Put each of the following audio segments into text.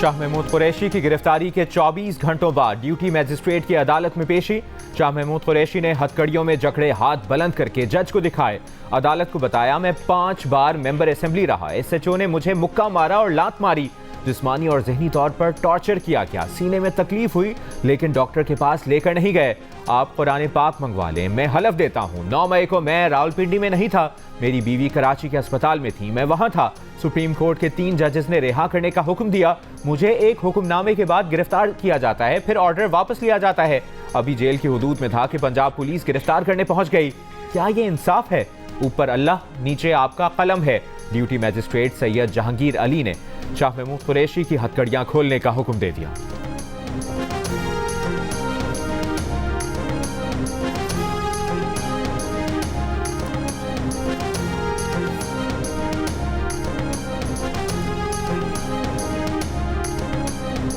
शाह महमूद कुरैशी की गिरफ्तारी के 24 घंटों बाद ड्यूटी मजिस्ट्रेट की अदालत में पेशी। शाह महमूद कुरैशी ने हथकड़ियों में जकड़े हाथ बुलंद करके जज को दिखाए। अदालत को बताया, मैं 5 बार मेंबर असेंबली रहा, एसएचओ ने मुझे मुक्का मारा और लात मारी, जिस्मानी और जहनी तौर पर टॉर्चर किया गया, सीने में तकलीफ हुई लेकिन डॉक्टर के पास लेकर नहीं गए। आप कुरान पाक मंगवा लें, मैं हलफ देता हूँ 9 मई को मैं रावलपिंडी में नहीं था, मेरी बीवी कराची के अस्पताल में थी, मैं वहाँ था। सुप्रीम कोर्ट के 3 जजेस ने रिहा करने का हुक्म दिया। मुझे एक हुक्मनामे के बाद गिरफ्तार किया जाता है, फिर ऑर्डर वापस लिया जाता है। अभी जेल की हुदूद में था कि पंजाब पुलिस गिरफ्तार करने पहुंच गई। क्या ये इंसाफ है? ऊपर अल्लाह, नीचे आपका कलम है। ड्यूटी मजिस्ट्रेट सैयद जहांगीर अली ने शाह महमूद कुरैशी की हथकड़ियां खोलने का हुक्म दे दिया।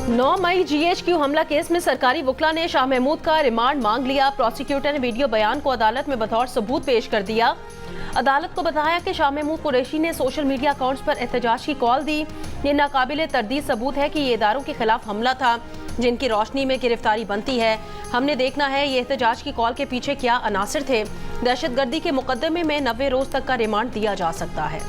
नौ मई जीएचक्यू हमला केस में सरकारी वकला ने शाह महमूद का रिमांड मांग लिया। प्रोसिक्यूटर ने वीडियो बयान को अदालत में बतौर सबूत पेश कर दिया। अदालत को बताया कि शाह महमूद कुरैशी ने सोशल मीडिया अकाउंट्स पर एहतजाज की कॉल दी। ये नाकाबिले तरदीद सबूत है कि ये इदारों के खिलाफ हमला था जिनकी रोशनी में गिरफ्तारी बनती है। हमने देखना है ये एहतजाज की कॉल के पीछे क्या अनासिर थे। दहशतगर्दी के मुकदमे में 90 रोज तक का रिमांड दिया जा सकता है।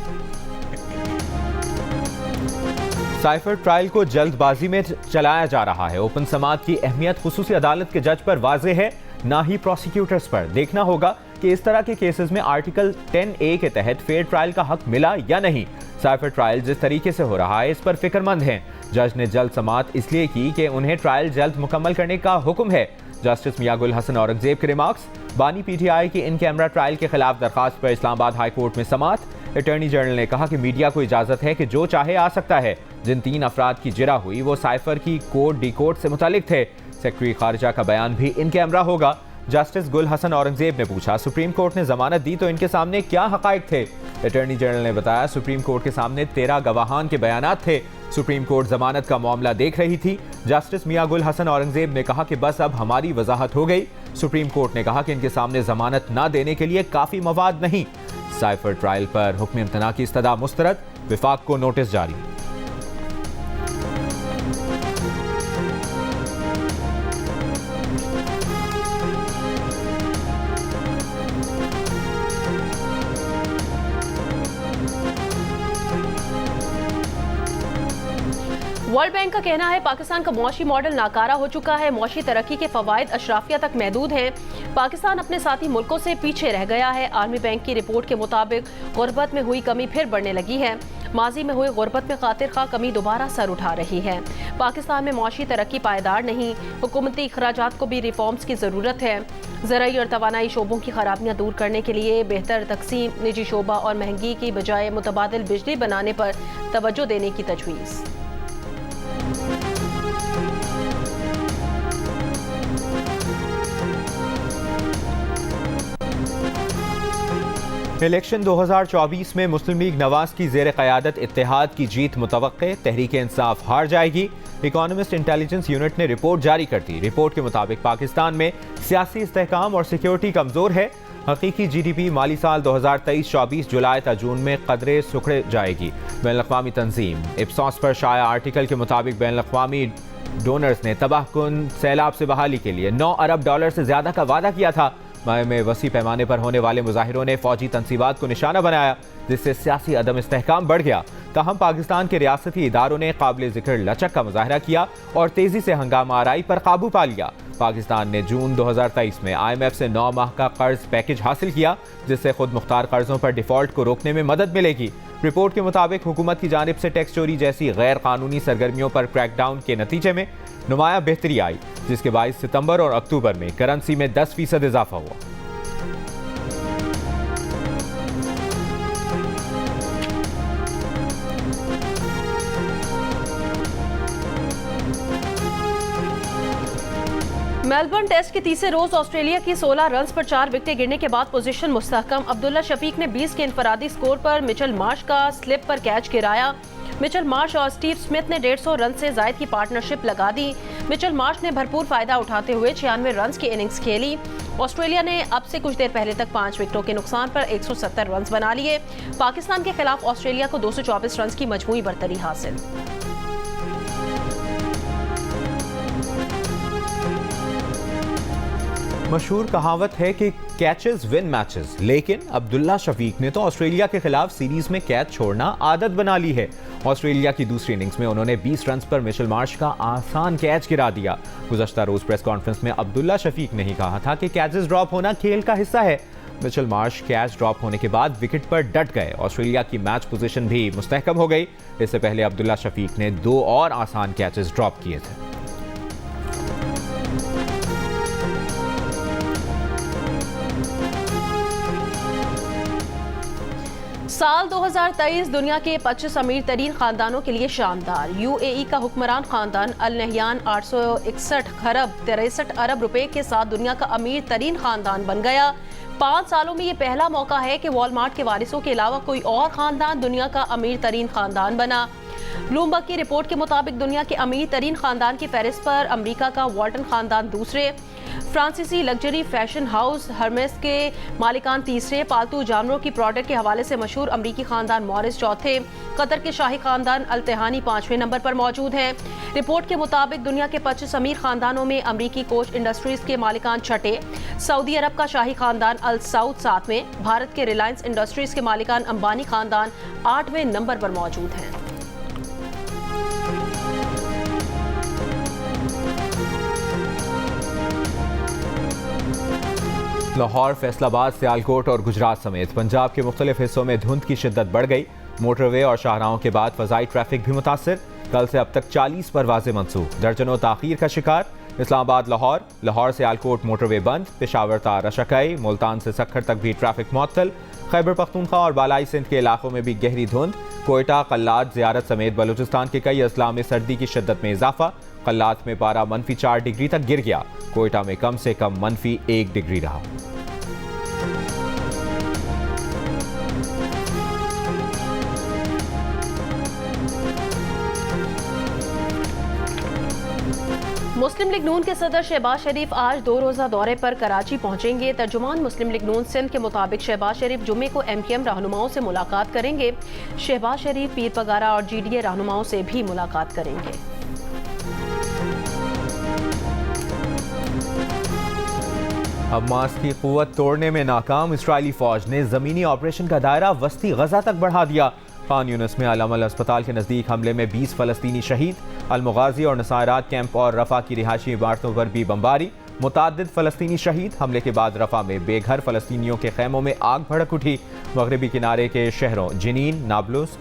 साइफर ट्रायल को जल्दबाजी में चलाया जा रहा है। ओपन समाअत की अहमियत खुसूसी अदालत के जज पर वाज़ेह है, ना ही प्रोसिक्यूटर्स पर। देखना होगा कि इस तरह के केसेस में आर्टिकल 10A के तहत फेयर ट्रायल का हक मिला या नहीं। साइफर ट्रायल जिस तरीके से हो रहा है इस पर फिक्रमंद हैं। जज ने जल्द समाअत इसलिए की कि उन्हें ट्रायल जल्द मुकम्मल करने का हुक्म है। जस्टिस मियां गुल हसन औरंगजेब के रिमार्क्स। बानी पीटीआई की इन कैमरा ट्रायल के खिलाफ दरखास्त पर इस्लामाबाद हाई कोर्ट में समाअत। अटॉर्नी जनरल ने कहा कि मीडिया को इजाजत है कि जो चाहे आ सकता है। जिन 3 अफराद की जिरा हुई वो साइफर की कोड डिकोड से मुतालिक थे। सेक्रेटरी खारजा का बयान भी इन कैमरा होगा। जस्टिस गुल हसन औरंगजेब ने पूछा, सुप्रीम कोर्ट ने जमानत दी तो इनके सामने क्या हकायक थे? अटॉर्नी जनरल ने बताया, सुप्रीम कोर्ट के सामने 13 गवाहान के बयानात थे। सुप्रीम कोर्ट जमानत का मामला देख रही थी। जस्टिस मियां गुल हसन औरंगजेब ने कहा कि बस अब हमारी वजाहत हो गई। सुप्रीम कोर्ट ने कहा कि इनके सामने जमानत न देने के लिए काफी मवाद नहीं। साइफर ट्रायल पर हुक्म इम्तना की इस्तदा मुस्तरद, विफाक को नोटिस जारी। वर्ल्ड बैंक का कहना है पाकिस्तान का मुआशी मॉडल नाकारा हो चुका है। मुआशी तरक्की के फवायद अशराफिया तक महदूद हैं। पाकिस्तान अपने साथी मुल्कों से पीछे रह गया है। आर्मी बैंक की रिपोर्ट के मुताबिक गुर्बत में हुई कमी फिर बढ़ने लगी है। माजी में हुई गुर्बत में खातिर खा कमी दोबारा सर उठा रही है। पाकिस्तान में मुआशी तरक्की पायदार नहीं, हुकूमती अखराजात को भी रिफॉर्म्स की ज़रूरत है। ज़राई और तवानाई शोबों की खराबियाँ दूर करने के लिए बेहतर तकसीम, निजी शोबा और महंगी की बजाय मुतबादिल बिजली बनाने पर तवज्जो देने की तजवीज़। इलेक्शन 2024 में मुस्लिम लीग नवाज की ज़ेर क़यादत इत्तेहाद की जीत मुतवक्के, तहरीक इंसाफ हार जाएगी। इकोनॉमिस्ट इंटेलिजेंस यूनिट ने रिपोर्ट जारी कर दी। रिपोर्ट के मुताबिक पाकिस्तान में सियासी इस्तेहकाम और सिक्योरिटी कमज़ोर है। हकीकी GDP माली साल 2023-24 जुलाई ta जून में कदरे सुखड़ जाएगी। बैनुल-अक़वामी तंजीम इप्सॉस पर शाया आर्टिकल के मुताबिक बैनुल-अक़वामी डोनर्स ने तबाहकुन सैलाब से बहाली के लिए $9 अरब से ज़्यादा का वादा किया था। मई में वसी पैमाने पर होने वाले मुजाहिरों ने फौजी तनसीबात को निशाना बनाया, जिससे सियासी अदम इस्तेहकाम बढ़ गया। ताहम पाकिस्तान के रियासती इदारों ने काबिल ज़िक्र लचक का मुजाहरा किया और तेज़ी से हंगामा आराई पर काबू पा लिया। पाकिस्तान ने जून 2023 में IMF से 9 माह का कर्ज पैकेज हासिल किया, जिससे खुद मुख्तार कर्जों पर डिफॉल्ट को रोकने में मदद मिलेगी। रिपोर्ट के मुताबिक हुकूमत की जानिब से टैक्स चोरी जैसी गैर कानूनी सरगर्मियों पर क्रैकडाउन के नतीजे में नुमाया बेहतरी आई, जिसके बायस सितंबर और अक्टूबर में करेंसी में 10% इजाफा हुआ। मेलबर्न टेस्ट के तीसरे रोज ऑस्ट्रेलिया की 16 रन्स पर 4 विकेटें गिरने के बाद पोजीशन मुस्तहकम। अब्दुल्ला शफीक ने 20 के इनफरादी स्कोर पर मिचेल मार्श का स्लिप पर कैच गिराया। मिचेल मार्श और स्टीव स्मिथ ने 150 रन से जायद की पार्टनरशिप लगा दी। मिचेल मार्श ने भरपूर फायदा उठाते हुए 96 रन की इनिंग्स खेली। ऑस्ट्रेलिया ने अब से कुछ देर पहले तक 5 विकेटों के नुकसान पर 170 रन बना लिए। पाकिस्तान के खिलाफ ऑस्ट्रेलिया को 224 रन की मजमूई बरतरी हासिल। मशहूर कहावत है कि कैचेस विन मैचेस, लेकिन अब्दुल्ला शफीक ने तो ऑस्ट्रेलिया के खिलाफ सीरीज में कैच छोड़ना आदत बना ली है। ऑस्ट्रेलिया की दूसरी इनिंग्स में उन्होंने 20 रन पर मिचेल मार्श का आसान कैच गिरा दिया। गुज़श्ता रोज प्रेस कॉन्फ्रेंस में अब्दुल्ला शफीक ने ही कहा था कि कैचेस ड्रॉप होना खेल का हिस्सा है। मिचेल मार्श कैच ड्रॉप होने के बाद विकेट पर डट गए। ऑस्ट्रेलिया की मैच पोजीशन भी मुस्तहकम हो गई। इससे पहले अब्दुल्ला शफीक ने 2 और आसान कैचेस ड्रॉप किए थे। साल 2023 दुनिया के 25 अमीर तरीन खानदानों के लिए शानदार। यूएई का हुक्मरान खानदान अल नहयान 861 खरब 63 अरब रुपए के साथ दुनिया का अमीर तरीन खानदान बन गया। 5 सालों में ये पहला मौका है कि वॉलमार्ट के वारिसों के अलावा कोई और खानदान दुनिया का अमीर तरीन खानदान बना। ब्लूमबर्ग की रिपोर्ट के मुताबिक दुनिया के अमीर तरीन खानदान की फहरिस्त पर अमेरिका का वॉल्टन खानदान दूसरे, फ्रांसीसी लग्जरी फैशन हाउस हर्मेस के मालिकान तीसरे, पालतू जानवरों की प्रोडक्ट के हवाले से मशहूर अमरीकी खानदान मॉरिस चौथे, कतर के शाही खानदान अल तेहानी 5वें नंबर पर मौजूद हैं। रिपोर्ट के मुताबिक दुनिया के 25 अमीर खानदानों में अमरीकी कोच इंडस्ट्रीज के मालिकान छठे, सऊदी अरब का शाही खानदान अल सऊद 7वें, भारत के रिलायंस इंडस्ट्रीज के मालिकान अंबानी खानदान 8वें नंबर पर मौजूद हैं। लाहौर, फैसलाबाद, सियालकोट और गुजरात समेत पंजाब के मुख्तलिफ हिस्सों में धुंध की शिद्दत बढ़ गई। मोटरवे और शाहराहों के बाद फजाई ट्रैफिक भी मुतासिर। कल से अब तक 40 परवाजें मनसूख, दर्जनों ताखीर का शिकार। इस्लामाबाद लाहौर, लाहौर सियालकोट मोटरवे बंद, पेशावर तार रशकई, मुल्तान से सक्खर तक भी ट्रैफिक मुअत्तल। खैबर पख्तूनख्वा और बालाई सिंध के इलाकों में भी गहरी धुंध। कोयटा, कल्लात, ज़ियारत समेत बलूचिस्तान के कई अजला में सर्दी की शिद्दत में इजाफा। कल्लात में पारा -4 डिग्री तक गिर गया। कोयटा में कम से कम -1 डिग्री रहा। मुस्लिम लीग नून के सदर शहबाज शरीफ आज 2 रोज़ा दौरे पर कराची पहुंचेंगे। तर्जुमान मुस्लिम लीग नून सिंध के मुताबिक शहबाज शरीफ जुमे को MKM रहनुमाओं से मुलाकात करेंगे। शहबाज शरीफ पीर पगारा और GDA रहनुमाओं से भी मुलाकात करेंगे। हमास की कुव्वत तोड़ने में नाकाम इस्राइली फौज ने जमीनी ऑपरेशन का दायरा वस्ती गजा तक बढ़ा दिया। खान यूनिस में अल-अमल अस्पताल के नजदीक हमले में 20 फलस्तीनी शहीद। अल-मुगाजी और नसारात कैंप और रफा की रिहायशी इमारतों पर भी बमबारी। मुतादिद फलस्तीनी शहीद। हमले के बाद रफा में बेघर फलस्तीनियों के खैमों में आग भड़क उठी। मगरबी किनारे के शहरों जिनीन, नाबलुस,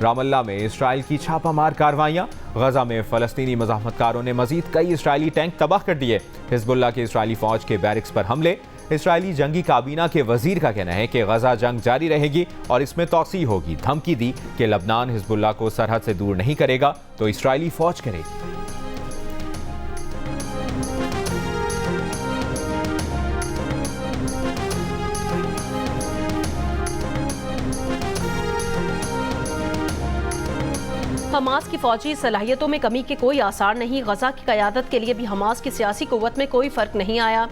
रामल्ला में इसराइल की छापामार कार्रवाइयाँ। गजा में फलस्तीनी मज़ाहमतकारों ने मजीद कई इसराइली टैंक तबाह कर दिए। हिजबुल्लाह के इसराइली फौज के बैरिक्स पर हमले। इसराइली जंगी काबीना के वजीर का कहना है कि गजा जंग जारी रहेगी और इसमें तौसी होगी। धमकी दी कि लबनान हिजबुल्लाह को सरहद से दूर नहीं करेगा तो इसराइली फौज करेगी। हमास की फौजी सलाहियतों में कमी के कोई आसार नहीं। गजा की क़यादत के लिए भी हमास की सियासी कुव्वत में कोई फ़र्क नहीं आया।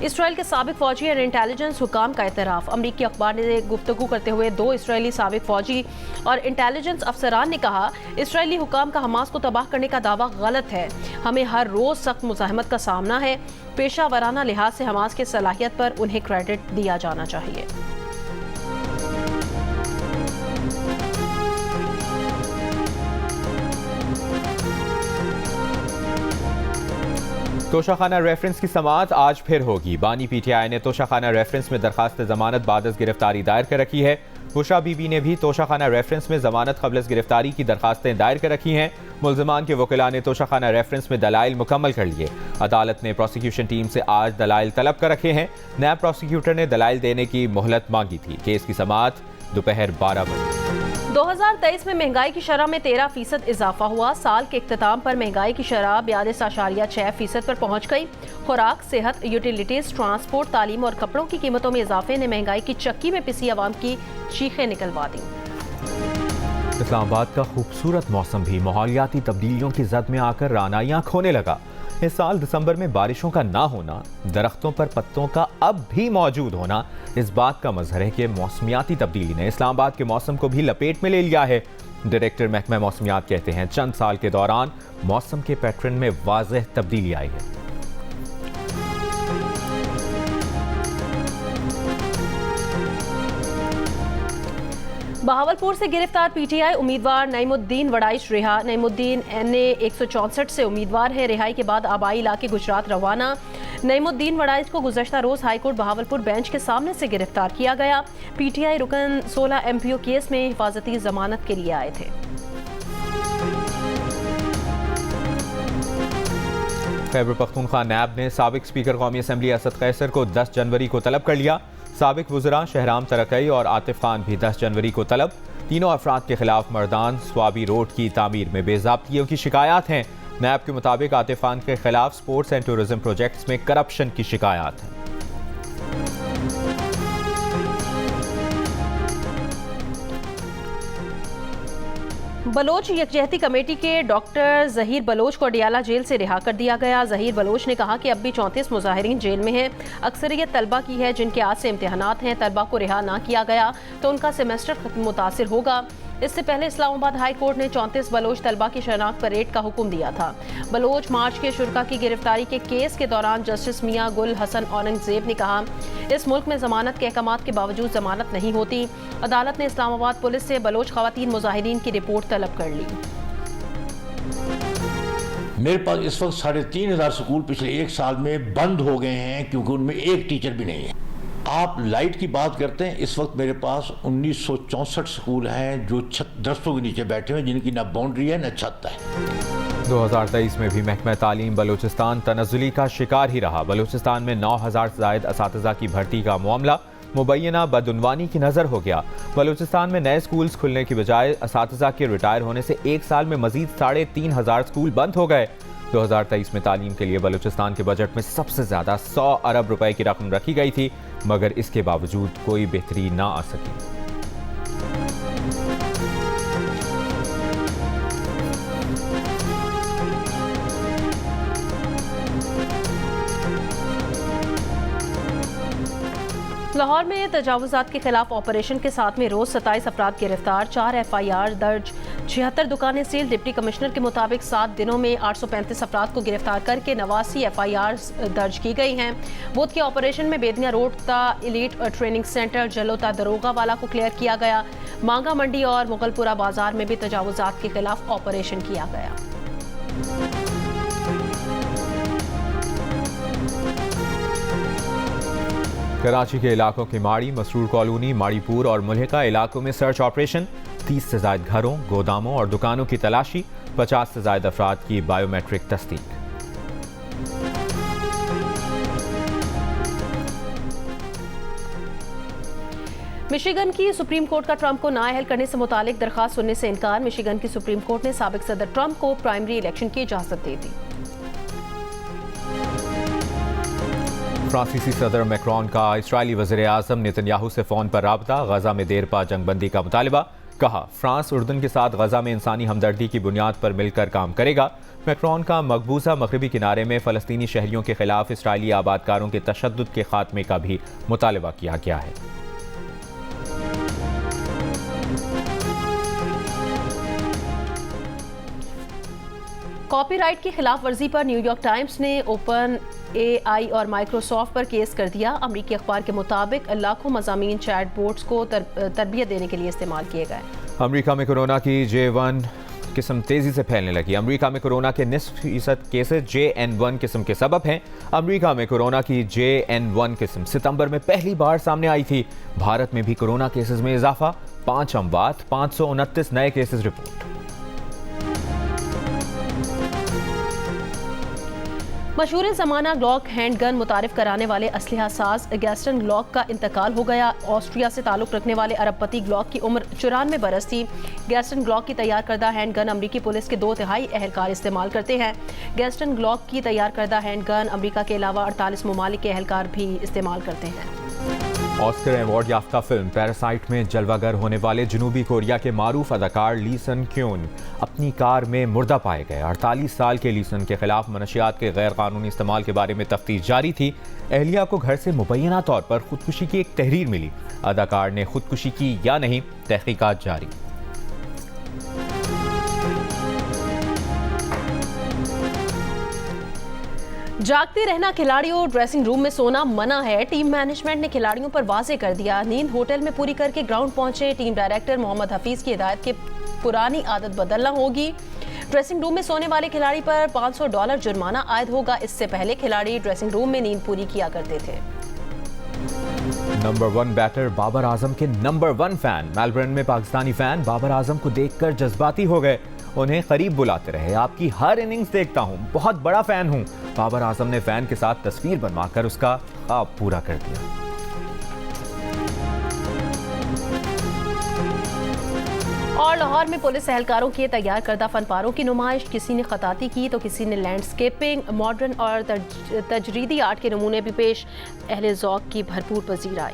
इसराइल के साबिक फौजी और इंटेलिजेंस हुकाम का एतराफ़। अमरीकी अखबार ने गुफ्तगू करते हुए 2 इसराइली साबिक फौजी और इंटेलिजेंस अफसरान ने कहा, इसराइली हुकाम का हमास को तबाह करने का दावा गलत है। हमें हर रोज़ सख्त मुज़ाहमत का सामना है। पेशा वराना लिहाज से हमास की सलाहियत पर उन्हें क्रेडिट दिया जाना चाहिए। तोशाखाना रेफरेंस की समाअत आज फिर होगी। बानी PTI ने तोशाखाना रेफरेंस में दरखास्त जमानत बादस गिरफ्तारी दायर कर रखी है। बुशरा बीबी ने भी तोशाखाना रेफरेंस में जमानत कबल गिरफ्तारी की दरखास्तें दायर कर रखी हैं। मुल्ज़िमान के वकीला ने तोशाखाना रेफरेंस में दलाइल मुकम्मल कर लिए। अदालत ने प्रोसिक्यूशन टीम से आज दलाइल तलब कर रखे हैं। नायब प्रोसिक्यूटर ने दलाइल देने की मोहलत मांगी थी। केस की समाअत दोपहर 12 बजे। 2023 में महंगाई की शरह में 13% इजाफा हुआ। साल के इख्तिताम पर महंगाई की शरह 42.6% पर पहुंच गई। खुराक, सेहत, यूटिलिटीज, ट्रांसपोर्ट, तालीम और कपड़ों की कीमतों में इजाफे ने महंगाई की चक्की में पिसी आवाम की चीखें निकलवा दी। इस्लामाबाद का खूबसूरत मौसम भी माहौलियाती तब्दीलियों की जद में आकर रानाइयाँ खोने लगा। इस साल दिसंबर में बारिशों का ना होना, दरख्तों पर पत्तों का अब भी मौजूद होना इस बात का मजहर है कि मौसमियाती तब्दीली ने इस्लामाबाद के मौसम को भी लपेट में ले लिया है। डायरेक्टर महकमा मौसमियात कहते हैं, चंद साल के दौरान मौसम के पैटर्न में वाज़ेह तब्दीली आई है। बहावलपुर से गिरफ्तार पीटीआई उम्मीदवार नईमुद्दीन वड़ाइश रिहा। नईमुद्दीन एनए 164 से उम्मीदवार है। रिहाई के बाद आबाई इलाके गुजरात रवाना। नईमुद्दीन वड़ाइश को गुज़श्ता रोज हाईकोर्ट बहावलपुर बेंच के सामने से गिरफ्तार किया गया। पीटीआई रुकन 16 एमपीओ केस में हिफाजती जमानत के लिए आए थे। खैबर पख्तूनख्वा नैब ने साबिक स्पीकर कौमी असम्बली असद कैसर को 10 जनवरी को तलब कर लिया। साबिक वज़रा शहराम तरकई और आतिफ खान भी 10 जनवरी को तलब। तीनों अफराद के खिलाफ मर्दान स्वाबी रोड की तामीर में बेज़ाब्तियों की शिकायत हैं। नैब के मुताबिक आतिफ खान के खिलाफ स्पोर्ट्स एंड टूरिज्म प्रोजेक्ट्स में करप्शन की शिकायत है। बलोच यकजहती कमेटी के डॉक्टर जहीर बलोच को अडियाला जेल से रिहा कर दिया गया। जहीर बलोच ने कहा कि अब भी 34 मुजाहिरीन जेल में हैं। अक्सरियत तलबा की है जिनके आज से इम्तिहानात हैं। तलबा को रिहा ना किया गया तो उनका सेमेस्टर मुतासिर होगा। इससे पहले इस्लामाबाद हाई कोर्ट ने 34 बलोच तलबा की शनाख्त परेड का हुक्म दिया था। बलोच मार्च के शुरा की गिरफ्तारी के केस के दौरान जस्टिस मियां गुल हसन औरंगजेब ने कहा, इस मुल्क में जमानत के अहकामात के बावजूद जमानत नहीं होती। अदालत ने इस्लामाबाद पुलिस से बलोच खवातीन मुजाहिरीन की रिपोर्ट तलब कर ली। मेरे पास इस वक्त 3500 स्कूल पिछले एक साल में बंद हो गए हैं क्योंकि उनमें एक टीचर भी नहीं है। आप लाइट की बात करते हैं, इस वक्त मेरे पास 1964 स्कूल हैं जो दरख्तों के नीचे बैठे हुए, जिनकी ना बाउंड्री है ना छत है। 2023 में भी महकमा तालीम बलूचिस्तान तनज़्ज़ुली का शिकार ही रहा। बलूचिस्तान में 9000 से ज़ायद असातिज़ा की भर्ती का मामला मुबैना बदउनवानी की नज़र हो गया। बलूचिस्तान में नए स्कूल्स खुलने की बजाय असातिज़ा के रिटायर होने से एक साल में मजीद 3500 स्कूल बंद हो गए। 2023 में तालीम के लिए बलूचिस्तान के बजट में सबसे ज़्यादा 100 अरब रुपए की रकम रखी गई थी, मगर इसके बावजूद कोई बेहतरी ना आ सकी। लाहौर में तजावुजात के खिलाफ ऑपरेशन के साथ में रोज 27 अफराद गिरफ्तार, 4 FIR दर्ज, 76 दुकानें सील। डिप्टी कमिश्नर के मुताबिक 7 दिनों में 835 अफराद को गिरफ्तार करके 89 FIR दर्ज की गई हैं। बुध के ऑपरेशन में बेदनिया रोड ता इलीट ट्रेनिंग सेंटर, जलोता दरोगा वाला को क्लियर किया गया। मांगा मंडी और मुगलपुरा बाजार में भी तजावुजात के खिलाफ ऑपरेशन किया गया। कराची के इलाकों की माड़ी, मसरूर कॉलोनी, माड़ीपुर और मुल्हिका इलाकों में सर्च ऑपरेशन। 30 से ज्यादा घरों, गोदामों और दुकानों की तलाशी। 50 से ज्यादा अफराद की बायोमेट्रिक तस्दीक। मिशिगन की सुप्रीम कोर्ट का ट्रंप को नाअहल करने से मुतालिक दरखास्त सुनने से इनकार। मिशिगन की सुप्रीम कोर्ट ने साबिक सदर ट्रंप को प्राइमरी इलेक्शन की इजाजत दे दी। फ्रांसीसी सदर मैक्रोन का इस्राएली वज़ीर आज़म नेतन्याहू से फ़ोन पर राबता। गजा में देर पा जंगबंदी का मुतालबा। कहा, फ्रांस उर्दन के साथ गजा में इंसानी हमदर्दी की बुनियाद पर मिलकर काम करेगा। मैक्रोन का मकबूजा मगरबी किनारे में फ़लस्तीनी शहरियों के खिलाफ इस्राएली आबादकारों के तशद्दुद के खात्मे का भी मुतालबा किया गया है। कॉपीराइट की खिलाफ वर्जी पर न्यूयॉर्क टाइम्स ने ओपन AI और माइक्रोसॉफ्ट पर केस कर दिया। अमरीकी अखबार के मुताबिक लाखों मज़ामीन चैट बोट्स को तरबियत देने के लिए इस्तेमाल किए गए। अमरीका में कोरोना की J1 किस्म तेजी से फैलने लगी। अमरीका में कोरोना के 90% केसेस JN1 किस्म के सबब हैं। अमरीका में कोरोना की JN1 किस्म सितंबर में पहली बार सामने आई थी। भारत में भी कोरोना केसेस में इजाफा, 5 अमवात, 529 नए केसेस रिपोर्ट। मशहूर ज़माना ग्लॉक हैंड गन मुतारिफ कराने वाले असलहा साज गैस्टन ग्लॉक का इंतकाल हो गया। ऑस्ट्रिया से ताल्लुक़ रखने वाले अरबपति ग्लॉक की उम्र 94 बरस थी। गैस्टन ग्लॉक की तैयार करदा हैंड गन अमरीकी पुलिस के 2/3 एहलकार इस्तेमाल करते हैं। गैस्टन ग्लॉक की तैयार करदा हैंड गन अमरीका के अलावा 48 ममालिक के एहलकार भी इस्तेमाल करते हैं। ऑस्कर अवार्ड याफ्ता फिल्म पैरासाइट में जलवागर होने वाले जनूबी कोरिया के मारूफ अदाकार ली सन क्योन अपनी कार में मुर्दा पाए गए। 48 साल के ली सन के खिलाफ मनशियात के गैर कानूनी इस्तेमाल के बारे में तफ्तीश जारी थी। एहलिया को घर से मुबैना तौर पर खुदकुशी की एक तहरीर मिली। अदाकार ने खुदकुशी की या नहीं, तहकीकात जारी। जागते रहना खिलाड़ियों ड्रेसिंग रूम में सोना मना है। टीम मैनेजमेंट ने खिलाड़ियों पर वाजे कर दिया। नींद होटल में पूरी करके ग्राउंड पहुंचे टीम डायरेक्टर मोहम्मद हफीज की हिदायत के पुरानी आदत बदलना होगी। ड्रेसिंग रूम में सोने वाले खिलाड़ी पर $500 जुर्माना आयद होगा। इससे पहले खिलाड़ी ड्रेसिंग रूम में नींद पूरी किया करते थे। नंबर 1 बैटर बाबर आजम के नंबर 1 फैन मेलबर्न में पाकिस्तानी फैन बाबर आजम को देखकर जज्बाती हो गए। उन्हें करीब बुलाते रहे। आपकी हर इनिंग्स देखता हूं, बहुत बड़ा फैन हूं। बाबर आजम ने फैन के साथ तस्वीर बनवाकर उसका ख्वाब पूरा कर दिया। और लाहौर में पुलिस एहलकारों के तैयार करदा फनपारों की नुमाइश। किसी ने खताती की तो किसी ने लैंडस्केपिंग, मॉडर्न और तजरीदी आर्ट के नमूने भी पेश। अहले ज़ौक़ की भरपूर पजीराई।